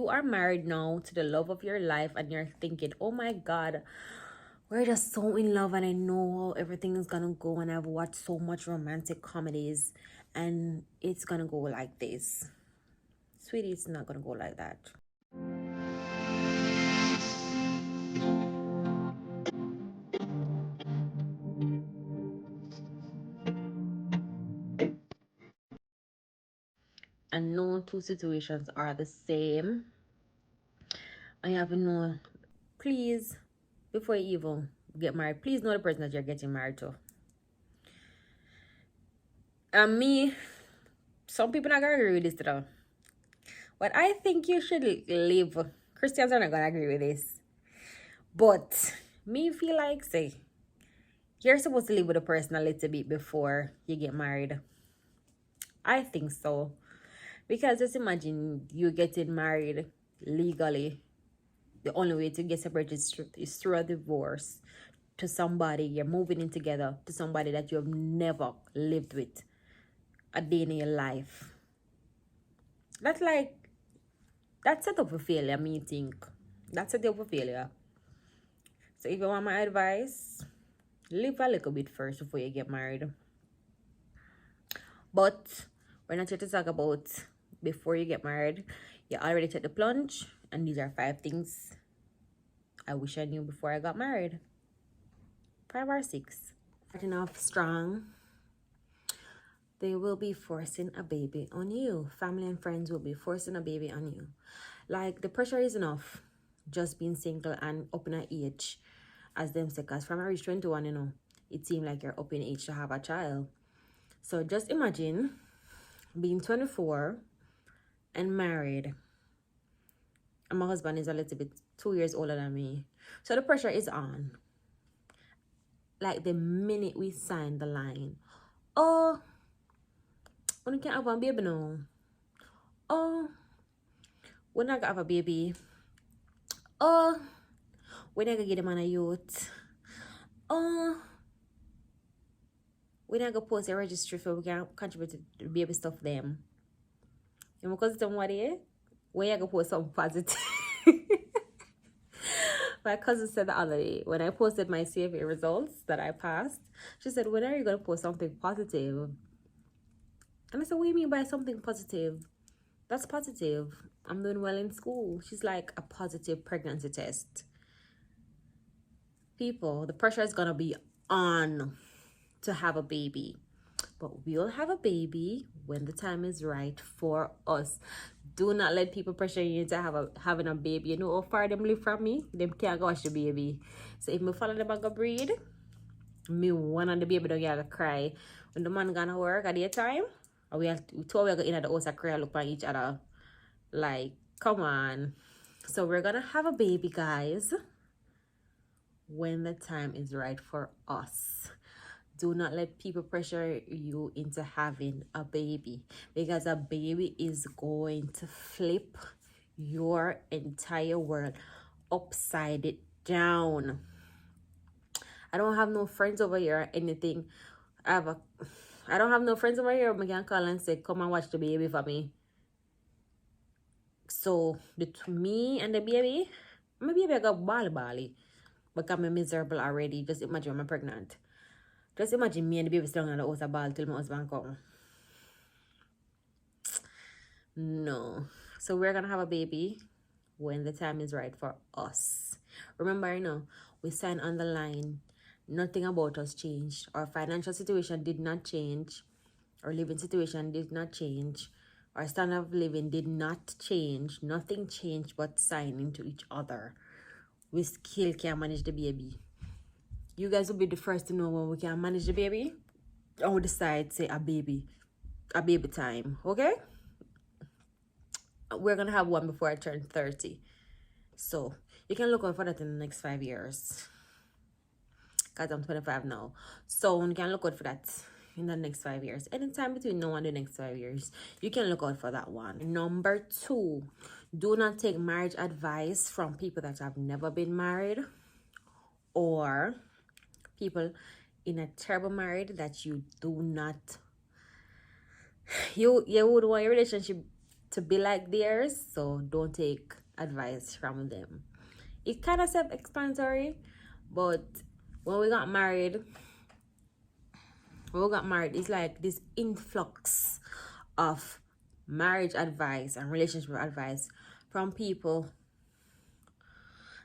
You are married now to the love of your life and you're thinking, oh my God, we're just so in love and I know how everything is gonna go, and I've watched so much romantic comedies and it's gonna go like this. Sweetie, it's not gonna go like that. And no two situations are the same. I have to know, please, before you even get married, please know the person that you're getting married to. And me, some people not gonna agree with this though. But I think you should live. Christians are not gonna agree with this. But me feel like say you're supposed to live with a person a little bit before you get married. I think so. Because just imagine you getting married legally. The only way to get separated is through a divorce to somebody you're moving in together, to somebody that you have never lived with a day in your life. That's like that's set up for failure, me think. That's set up for failure. So if you want my advice, live a little bit first before you get married. But we're not here to talk about before you get married. You already took the plunge, and these are 5 things I wish I knew before I got married. 5 or 6. Starting off strong, they will be forcing a baby on you. Family and friends will be forcing a baby on you. Like, the pressure is enough just being single and up in age, as them say, because from age 21, it seemed like you're up in age to have a child. So just imagine being 24 and married. And my husband is a little bit 2 years older than me. So the pressure is on. Like the minute we sign the line. Oh, we can't have a baby now. Oh, we're not gonna have a baby. Oh, we're not gonna get him on a youth. Oh, we're not gonna post a registry for we can contribute to the baby stuff them. And because it's what it, where you gonna post something positive. My cousin said the other day when I posted my CFA results that I passed, she said, when are you gonna post something positive? And I said, what do you mean by something positive? That's positive. I'm doing well in school. She's like, a positive pregnancy test. People, the pressure is gonna be on to have a baby. But we'll have a baby when the time is right for us. Do not let people pressure you into having a baby. You know how far them live from me? Them can't go watch the baby. So if me follow them and go breed, me one of the baby don't get to cry. When the man gonna work at the time, we have two we go in at the house and cry and look at each other. Like, come on. So we're gonna have a baby, guys, when the time is right for us. Do not let people pressure you into having a baby, because a baby is going to flip your entire world upside it down. I don't have no friends over here or anything. I don't have no friends over here. I can call and say, come and watch the baby for me. So between me and the baby, my baby got bally. Because I'm miserable already. Just imagine I'm pregnant. Just imagine me and the baby still on the house a ball till my husband come. No. So we're gonna have a baby when the time is right for us. Remember, we signed on the line. Nothing about us changed. Our financial situation did not change. Our living situation did not change. Our standard of living did not change. Nothing changed but signing to each other. We still can manage the baby. You guys will be the first to know when we can manage the baby. And we decide, say, a baby time. Okay? We're gonna have one before I turn 30. So you can look out for that in the next 5 years. Because I'm 25 now. So you can look out for that in the next 5 years. Anytime between now and the next 5 years, you can look out for that one. Number 2, do not take marriage advice from people that have never been married, or people in a terrible marriage that you do not, you would want your relationship to be like theirs, so don't take advice from them. It's kind of self-explanatory, but when we got married, it's like this influx of marriage advice and relationship advice from people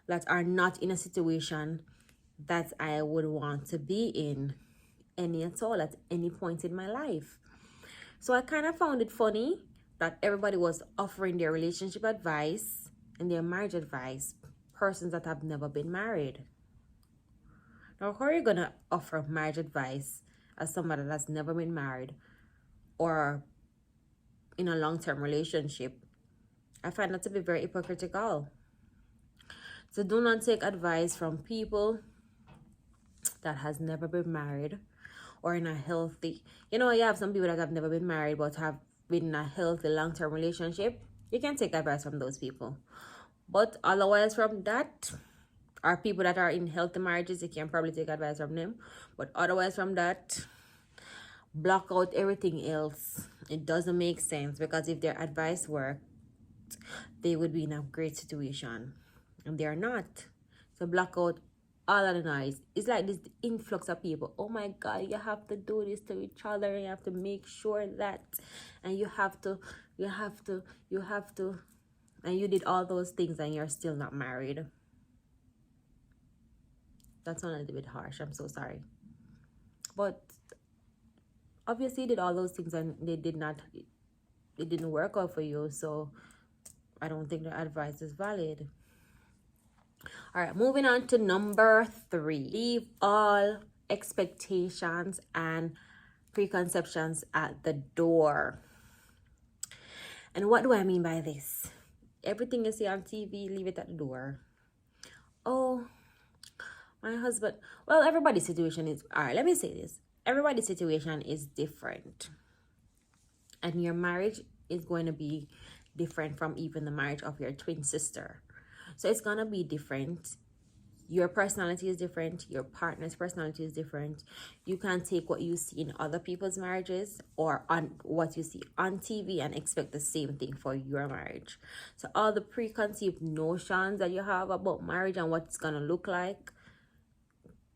that are not in a situation that I would want to be in any at all at any point in my life. So I kind of found it funny that everybody was offering their relationship advice and their marriage advice, persons that have never been married. Now, how are you going to offer marriage advice as somebody that's never been married or in a long-term relationship? I find that to be very hypocritical. So do not take advice from people that has never been married or in a healthy, you have some people that have never been married but have been in a healthy long-term relationship. You can take advice from those people. But otherwise from that, are people that are in healthy marriages, you can probably take advice from them. But otherwise from that, block out everything else. It doesn't make sense, because if their advice worked, they would be in a great situation. And they are not. So block out all of the noise. It's like this influx of people. Oh my God, you have to do this to each other. You have to make sure that. And you have to. And you did all those things and you're still not married. That's a little bit harsh. I'm so sorry. But obviously you did all those things and it didn't work out for you. So I don't think the advice is valid. All right, moving on to number 3. Leave all expectations and preconceptions at the door. And what do I mean by this? Everything you see on TV, leave it at the door. Oh, my husband. Well, everybody's situation is... All right, let me say this. Everybody's situation is different. And your marriage is going to be different from even the marriage of your twin sister. So it's going to be different. Your personality is different. Your partner's personality is different. You can't take what you see in other people's marriages or on what you see on TV and expect the same thing for your marriage. So all the preconceived notions that you have about marriage and what it's going to look like,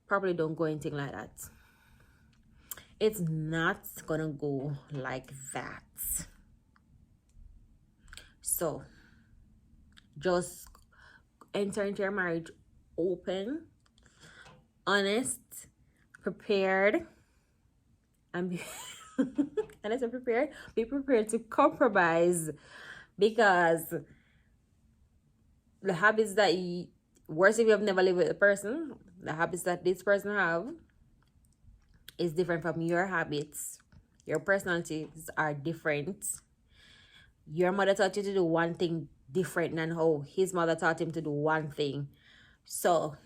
probably don't go anything like that. It's not going to go like that. So just enter into your marriage open, honest, prepared, and be and as I prepared, be prepared to compromise, because the habits that worse if you have never lived with a person, the habits that this person have is different from your habits. Your personalities are different. Your mother taught you to do one thing different than how his mother taught him to do one thing. So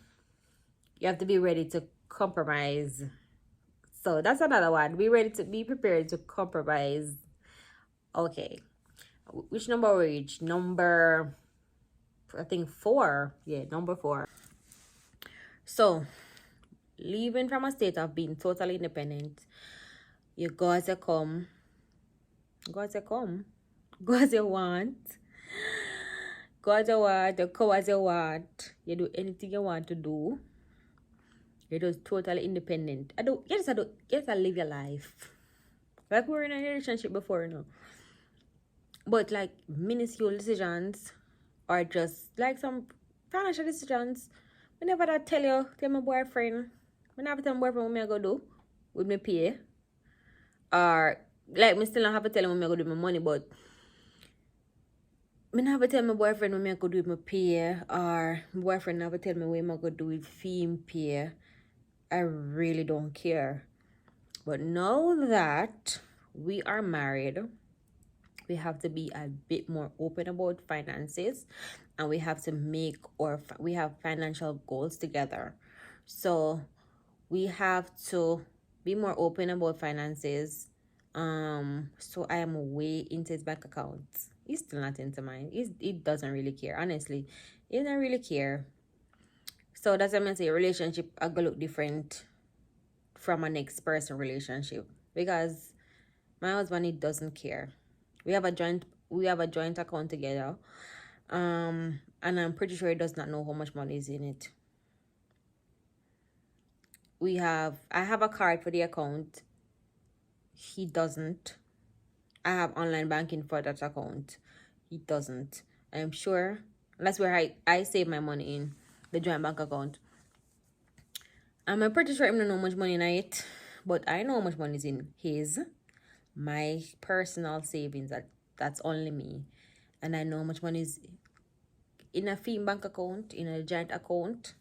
you have to be ready to compromise. So that's another one. Be prepared to compromise. Okay. Which number we reach? Number, I think 4. Yeah, number 4. So leaving from a state of being totally independent, you go as you come. Go as you come. Go as you want. Go as you want. You go as you want. You do anything you want to do. You're just totally independent. You just live your life. Like we were in a relationship before, But like minuscule decisions or just like some financial decisions, whenever I tell my boyfriend, whenever I tell my boyfriend what I'm going to do with my pay, or like me still not have to tell him what I'm going to do with my money, but I never tell my boyfriend what I'm going to do with my pay, or my boyfriend never tell me what I'm going to do with fee pay. I really don't care. But now that we are married, we have to be a bit more open about finances, and we have to we have financial goals together. So we have to be more open about finances. So I am way into his bank account. He's still not into mine. It doesn't really care. Honestly, he doesn't really care. So that's what I'm say. Relationship are gonna look different from a next person relationship, because my husband, he doesn't care. We have a joint we have a joint account together. And I'm pretty sure he does not know how much money is in it. I have a card for the account. He doesn't. I have online banking for that account. He doesn't. I'm sure that's where I save my money in, the joint bank account. I'm pretty sure I don't know how much money in it, but I know how much money is in my personal savings. That's only me. And I know how much money is in a theme bank account, in a joint account,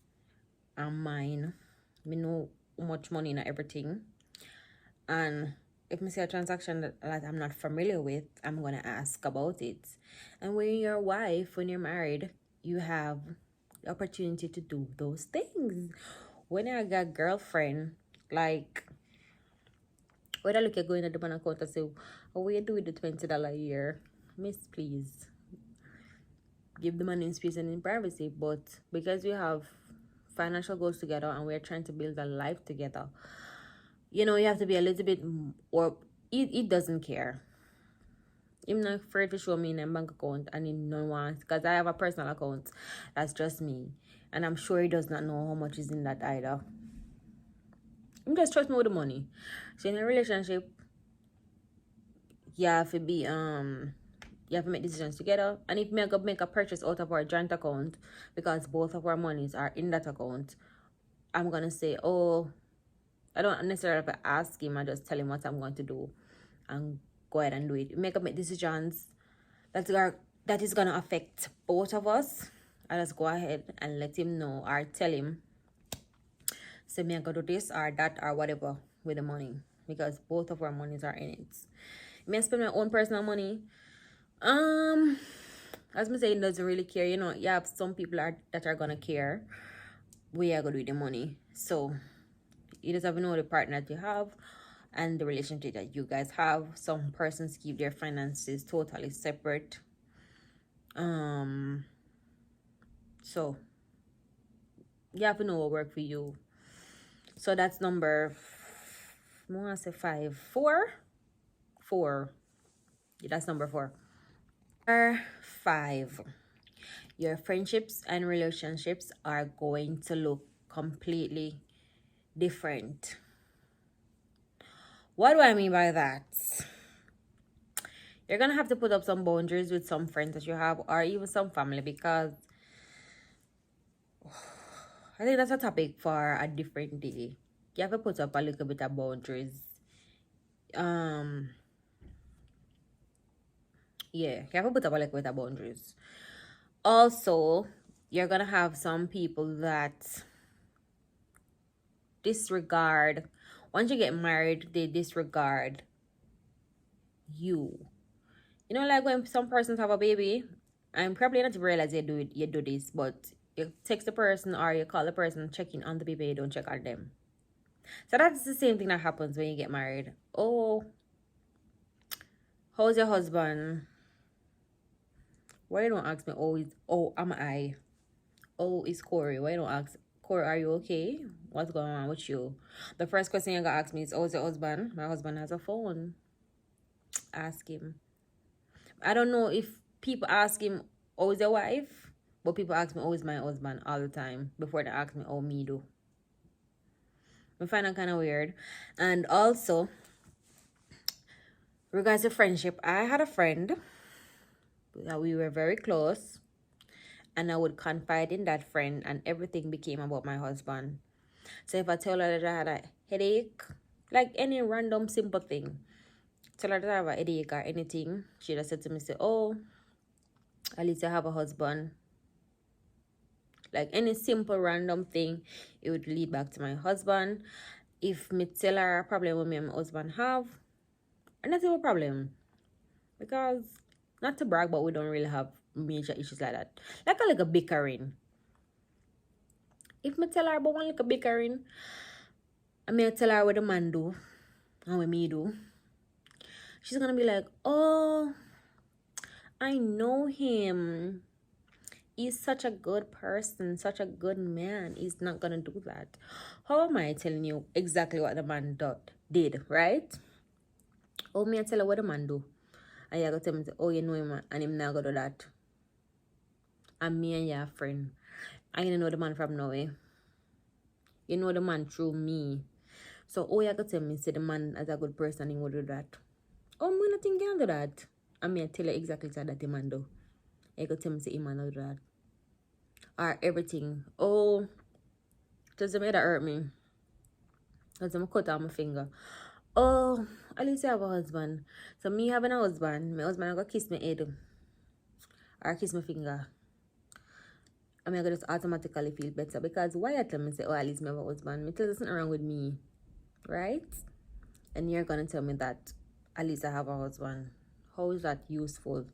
and mine. We know how much money in everything. And if I see a transaction that I'm not familiar with, I'm gonna ask about it. And when you're a wife, when you're married, you have the opportunity to do those things. When I got a girlfriend, like when I look at going at the bank account and say, "Oh, what you do with the $20 a year, Miss? Please give the money in space and in privacy." But because we have financial goals together and we're trying to build a life together, you have to be a little bit, or it doesn't care. I'm not afraid to show me in a bank account and he no one, because I have a personal account that's just me, and I'm sure he does not know how much is in that either. I'm just trust me with the money. So in a relationship, you have to be you have to make decisions together. And if me make a purchase out of our joint account, because both of our monies are in that account, I'm gonna say, oh, I don't necessarily have to ask him. I just tell him what I'm going to do and go ahead and do it. Make decisions that is gonna affect both of us. I just go ahead and let him know or tell him, say me I go do this or that or whatever with the money, because both of our monies are in it. Me I spend my own personal money. As me saying, doesn't really care. You have some people that are gonna care where you go with the money. So you just have to know the partner that you have and the relationship that you guys have. Some persons keep their finances totally separate. So you have to know what works for you. So that's number, I want to say 5, 4. Yeah, that's number 4. Number 5. Your friendships and relationships are going to look completely different. What do I mean by that? You're gonna have to put up some boundaries with some friends that you have, or even some family, because I think that's a topic for a different day. You have to put up a little bit of boundaries. Yeah, you have to put up a little bit of boundaries. Also, you're gonna have some people that disregard. Once you get married, they disregard you. Like when some persons have a baby, I'm probably not realize you do this, but you text the person or you call the person checking on the baby, you don't check on them. So that's the same thing that happens when you get married. Oh, how's your husband? Why you don't ask me? Oh, am I? Oh, it's Corey. Why you don't ask Corey, are you okay? What's going on with you? The first question you're gonna ask me is, how's your husband? My husband has a phone. Ask him. I don't know if people ask him, oh, is your wife? But people ask me, oh, is my husband all the time before they ask me, oh, me do. I find that kind of weird. And also, regards to friendship, I had a friend that we were very close, and I would confide in that friend, and everything became about my husband. So if I tell her that I had a headache, like any random simple thing, tell her that I have a headache or anything, she just said to me, say, oh, at least I have a husband. Like any simple random thing, it would lead back to my husband. If me tell her a problem with me and my husband have, and that's a problem. Because, not to brag, but we don't really have major issues like that. Like a bickering. If me tell her about one like a bickering, I may tell her what the man do and what me do, she's gonna be like, oh, I know him. He's such a good person, such a good man. He's not gonna do that. How am I telling you exactly what the man did, right? Oh, me I tell her what the man do. And you go tell me, oh, you know him and him not go do that. And me and your friend. I know the man from Norway. You know the man through me. So, oh, you go tell me, say the man as a good person, he would do that. Oh, me not think he can do that. I mean, I tell you exactly that the man do. You go tell me, say, he man do that. Or everything. Oh, does it hurt me? Because I'm cut out my finger. Oh, at least I have a husband. So me having a husband, my husband gonna kiss my head or kiss my finger. I mean, I gonna just automatically feel better. Because why you tell me say, oh, at least I have a husband? Me tell you something wrong with me. Right? And you're gonna tell me that at least I have a husband. How is that useful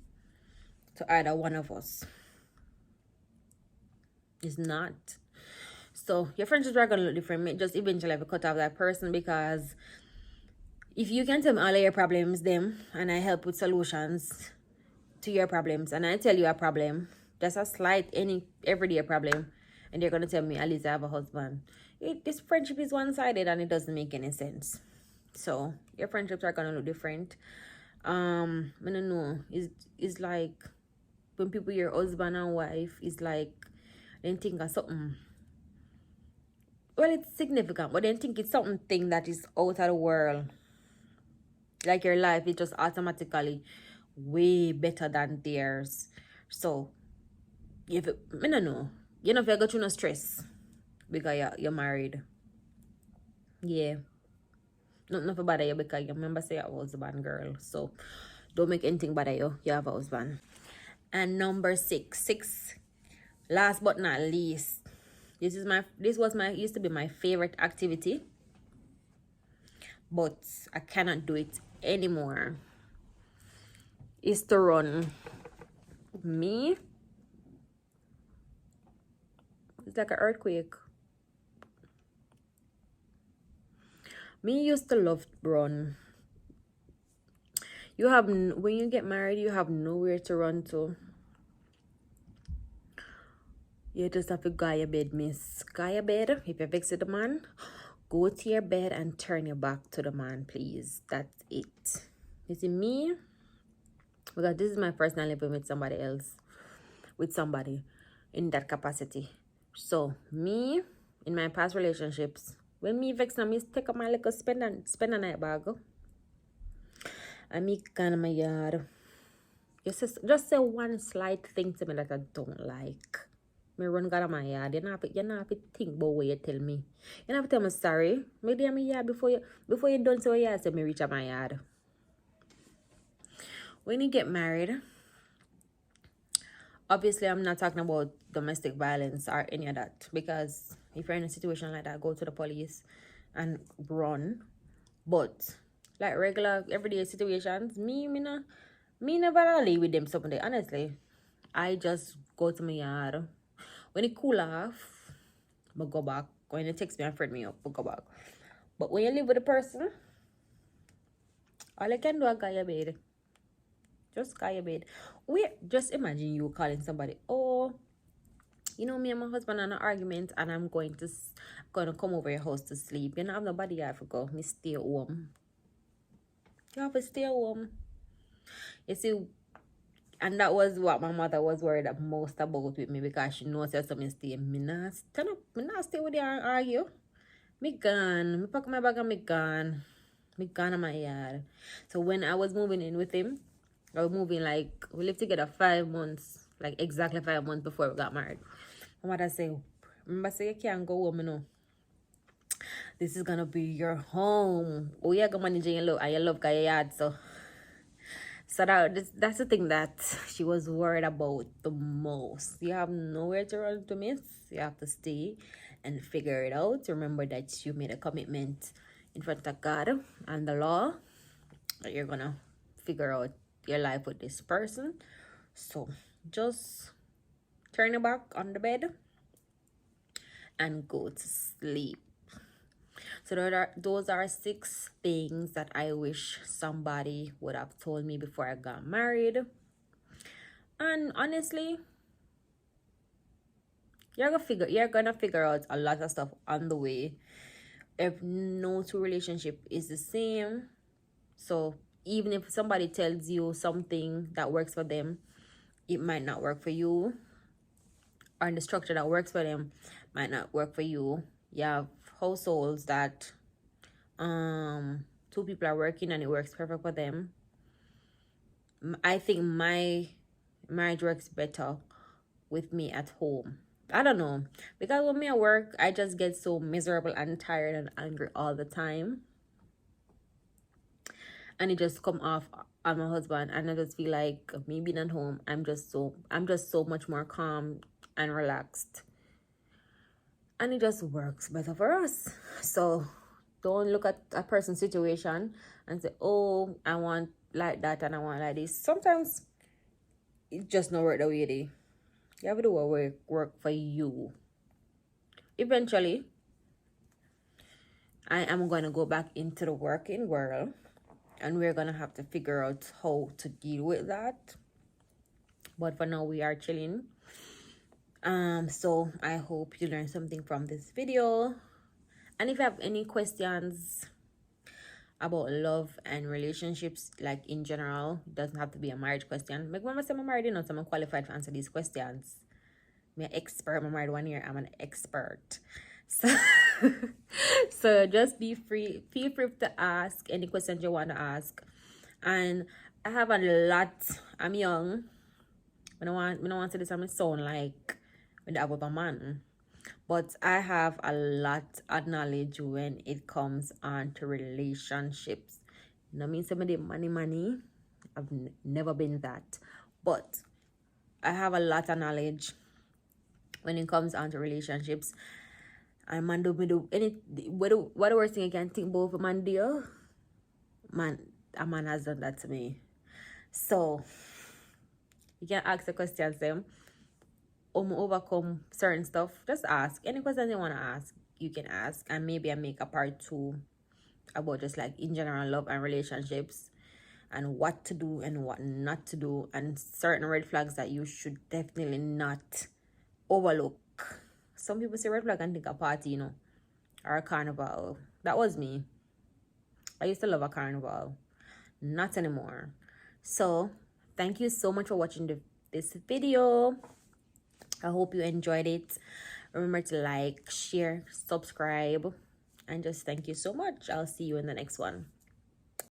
to either one of us? It's not. So your friendships are gonna look different. Just eventually have to cut off that person, because if you can tell me all of your problems, them, and I help with solutions to your problems, and I tell you a problem, just a slight, any everyday problem, and you're gonna tell me at least I have a husband. This friendship is one-sided and it doesn't make any sense. So your friendships are gonna look different. I don't know. It's like when people hear husband and wife, it's like they think of something. Well, it's significant, but they think it's something that is out of the world. Like your life is just automatically way better than theirs. So, I don't know. You know, if you go through no stress because you're married. Yeah. Nothing for bother you because you remember say you're a husband, girl. So, don't make anything bother you. You have a husband. And number 6, last but not least, this used to be my favorite activity, but I cannot do it anymore. Is to run. Me, it's like an earthquake. Me used to love run. When you get married, you have nowhere to run to. You just have to go your bed, miss. Go your bed. If you're vexed with the man, go to your bed and turn your back to the man, please. That's it. You see, me, because this is my first time living with somebody else, with somebody in that capacity. So me, in my past relationships, when me vex, I me take up my little spend a night bag, and me kind of my yard. Just say one slight thing to me that I don't like. Me run out of my yard. You not have to think about what you tell me. You not have to tell me sorry. Maybe I'm yard before you done so you say me reach at my yard. When you get married, obviously I'm not talking about domestic violence or any of that, because if you're in a situation like that, go to the police and run. But like regular everyday situations, me never live with them someday. Honestly, I just go to my yard. When it cool off, I go back. When you text me and friend me up, I go back. But when you live with a person, all I can do is go your bed. Just go your bed. Just imagine you calling somebody, oh, you know, me and my husband are in an argument and I'm going to come over your house to sleep. You don't have nobody here to go. Me stay home. You have to stay home. You see, and that was what my mother was worried most about with me, because she knows that something stay. Me not stay with you and argue. Me gone. Me pack my bag and me gone. Me gone in my yard. So when I was moving in with him, I was moving we lived together 5 months, like exactly 5 months before we got married. My mother say, remember say you can't go home, you know. This is gonna be your home. Oh, you're gonna manage your love, and your love got your yard, so that's the thing that she was worried about the most. You have nowhere to run to, miss. You have to stay and figure it out. Remember that you made a commitment in front of God and the law that you're gonna figure out your life with this person. So just turn your back on the bed and go to sleep. So those are 6 things that I wish somebody would have told me before I got married. And honestly, you're gonna figure out a lot of stuff on the way. If no 2 relationship is the same, so even if somebody tells you something that works for them, it might not work for you, or the structure that works for them might not work for you. You have households that two people are working and it works perfect for them. I think my marriage works better with me at home. I don't know, because when me at work, I just get so miserable and tired and angry all the time, and it just come off on my husband, and I just feel like me being at home, I'm just so much more calm and relaxed, and it just works better for us. So don't look at a person's situation and say, oh, I want like that and I want like this. Sometimes it just not work the way it is. You have to do what work for you. Eventually, I am going to go back into the working world, and we're going to have to figure out how to deal with that. But for now, we are chilling. So I hope you learned something from this video. And if you have any questions about love and relationships, like in general, it doesn't have to be a marriage question. Make mama say I'm married, so I'm qualified to answer these questions. I'm an expert. I'm married 1 year. I'm an expert. So, so just feel free to ask any questions you want to ask. And I have a lot. I'm young. I don't want to say this. I'm sound like when I have a man. But I have a lot of knowledge when it comes on to relationships. You know what I mean? Somebody money. I've never been that. But I have a lot of knowledge when it comes on to relationships. And man do any what the worst thing I can think about a man do? Man, a man has done that to me. So you can ask the questions them. Overcome certain stuff, just ask any questions you want to ask. You can ask, and maybe I make a part 2 about just like in general love and relationships, and what to do and what not to do, and certain red flags that you should definitely not overlook. Some people say red flag and think a party, or a carnival. That was me. I used to love a carnival, not anymore. So thank you so much for watching this video. I hope you enjoyed it. Remember to like, share, subscribe, and just thank you so much. I'll see you in the next one.